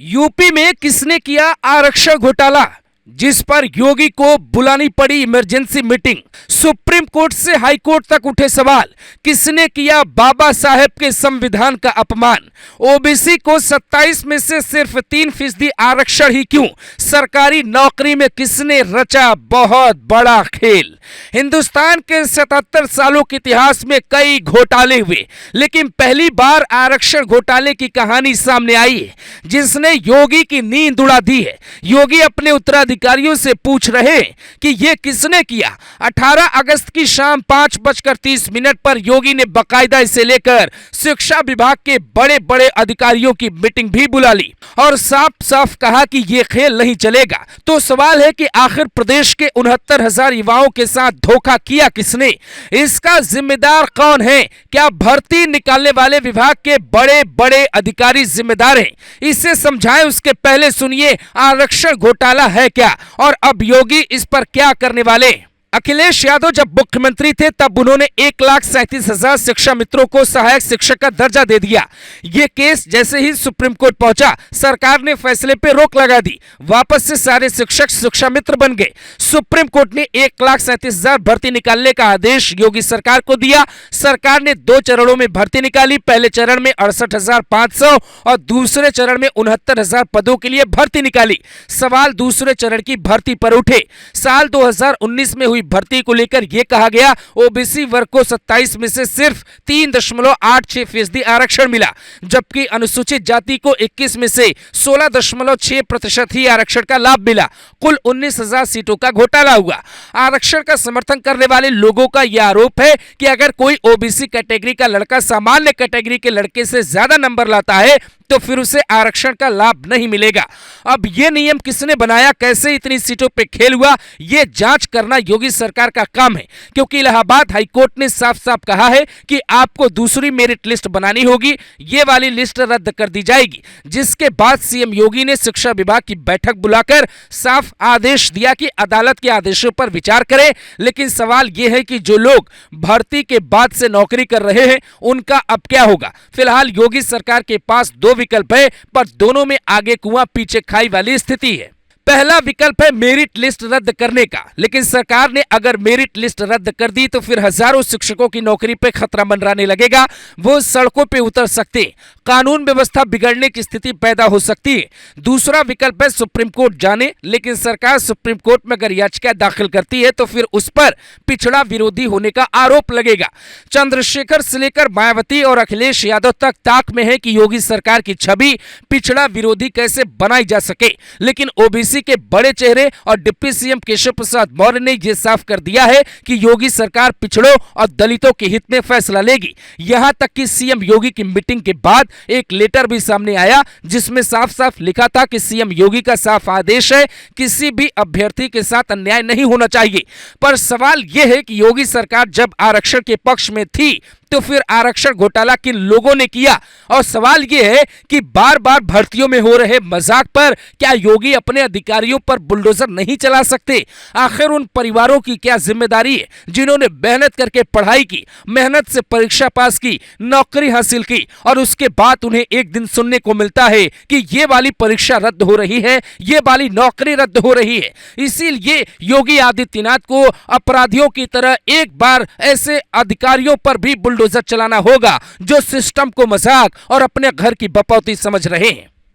UP में किसने किया आरक्षण घोटाला, जिस पर योगी को बुलानी पड़ी इमरजेंसी मीटिंग। सुप्रीम कोर्ट से हाई कोर्ट तक उठे सवाल, किसने किया बाबा साहेब के संविधान का अपमान। ओबीसी को 27 में से सिर्फ 3% आरक्षण ही क्यों। सरकारी नौकरी में किसने रचा बहुत बड़ा खेल। हिंदुस्तान के 77 सालों के इतिहास में कई घोटाले हुए, लेकिन पहली बार आरक्षण घोटाले की कहानी सामने आई है, जिसने योगी की नींद उड़ा दी है। योगी अपने उत्तराधिकारियों से पूछ रहे हैं कि यह किसने किया। 18 अगस्त की शाम 5:30 पर योगी ने बकायदा इसे लेकर शिक्षा विभाग के बड़े बड़े अधिकारियों की मीटिंग भी बुला ली और साफ साफ कहा कि यह खेल नहीं चलेगा। तो सवाल है कि आखिर प्रदेश के 69,000 युवाओं के साथ धोखा किया किसने, इसका जिम्मेदार कौन है। क्या भर्ती निकालने वाले विभाग के बड़े बड़े अधिकारी जिम्मेदार हैं? इसे समझाएं उसके पहले सुनिए आरक्षण घोटाला है क्या और अब योगी इस पर क्या करने वाले। अखिलेश यादव जब मुख्यमंत्री थे तब उन्होंने 1,37,000 शिक्षा मित्रों को सहायक शिक्षक का दर्जा दे दिया। यह केस जैसे ही सुप्रीम कोर्ट पहुंचा, सरकार ने फैसले पर रोक लगा दी। वापस से सारे शिक्षक शिक्षा मित्र बन गए। सुप्रीम कोर्ट ने 1,37,000 भर्ती निकालने का आदेश योगी सरकार को दिया। सरकार ने 2 चरणों में भर्ती निकाली। पहले चरण में 68,500 और दूसरे चरण में 69,000 पदों के लिए भर्ती निकाली। सवाल दूसरे चरण की भर्ती पर उठे। साल 2019 में हुई भर्ती को लेकर यह कहा गया ओबीसी वर्ग को 27 में से सिर्फ 3.86% आरक्षण मिला, जबकि अनुसूचित जाति को 21 में से 16.6% ही आरक्षण का लाभ मिला। कुल 19,000 सीटों का घोटाला हुआ। आरक्षण का समर्थन करने वाले लोगों का यह आरोप है कि अगर कोई ओबीसी कैटेगरी का लड़का सामान्य कैटेगरी के लड़के से ज्यादा नंबर लाता है तो फिर उसे आरक्षण का लाभ नहीं मिलेगा। अब यह नियम किसने बनाया, कैसे इतनी सीटों पे खेल हुआ, यह जांच करना योगी सरकार का काम है, क्योंकि इलाहाबाद हाईकोर्ट ने साफ साफ कहा है कि आपको दूसरी मेरिट लिस्ट बनानी होगी। ये वाली लिस्ट रद्द कर दी जाएगी, जिसके बाद सीएम योगी ने शिक्षा विभाग की बैठक बुलाकर साफ आदेश दिया कि अदालत के आदेशों पर विचार करें। लेकिन सवाल यह है कि जो लोग भर्ती के बाद से नौकरी कर रहे हैं उनका अब क्या होगा। फिलहाल योगी सरकार के पास 2 विकल्प है, पर दोनों में आगे कुआं पीछे खाई वाली स्थिति है। पहला विकल्प है मेरिट लिस्ट रद्द करने का, लेकिन सरकार ने अगर मेरिट लिस्ट रद्द कर दी तो फिर हजारों शिक्षकों की नौकरी पे खतरा मंडराने लगेगा। वो सड़कों पे उतर सकते, कानून व्यवस्था बिगड़ने की स्थिति पैदा हो सकती है। दूसरा विकल्प है सुप्रीम कोर्ट जाने, लेकिन सरकार सुप्रीम कोर्ट में अगर याचिका दाखिल करती है तो फिर उस पर पिछड़ा विरोधी होने का आरोप लगेगा। चंद्रशेखर से लेकर मायावती और अखिलेश यादव तक ताक में है कि योगी सरकार की छवि पिछड़ा विरोधी कैसे बनाई जा सके। लेकिन ओबीसी के बड़े चेहरे और डिप्टी सीएम केशव प्रसाद मौर्य ने यह साफ कर दिया है कि योगी सरकार पिछड़ों और दलितों के हित में फैसला लेगी। यहां तक कि सीएम योगी की मीटिंग के बाद एक लेटर भी सामने आया, जिसमें साफ साफ लिखा था कि सीएम योगी का साफ आदेश है किसी भी अभ्यर्थी के साथ अन्याय नहीं होना चाहिए। पर सवाल यह है कि योगी सरकार जब आरक्षण के पक्ष में थी तो फिर आरक्षण घोटाला किन लोगों ने किया। और सवाल यह है कि बार बार भर्तियों में हो रहे मजाक पर क्या योगी अपने अधिकारियों पर बुलडोजर नहीं चला सकते। आखिर उन परिवारों की क्या जिम्मेदारी है जिन्होंने मेहनत करके पढ़ाई की, मेहनत से परीक्षा पास की, नौकरी हासिल की और उसके बाद उन्हें एक दिन सुनने को मिलता है कि ये वाली परीक्षा रद्द हो रही है, ये वाली नौकरी रद्द हो रही है। इसीलिए योगी आदित्यनाथ को अपराधियों की तरह एक बार ऐसे अधिकारियों पर भी बुलडोजर चलाना होगा जो सिस्टम को मजाक और अपने घर की बपौती समझ रहे हैं।